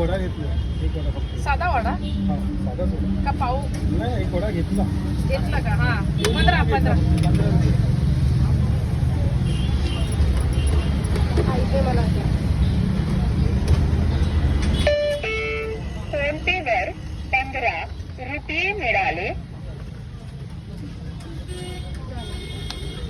वडा घेतला, एक वडा फक्त. साधा वडा हा, साधा सोडा. का पाऊ नाही, एक वडा घेतला. घेतला का? हा 15 ₹15. इथे मला फोनपेवर ₹15 मिळाले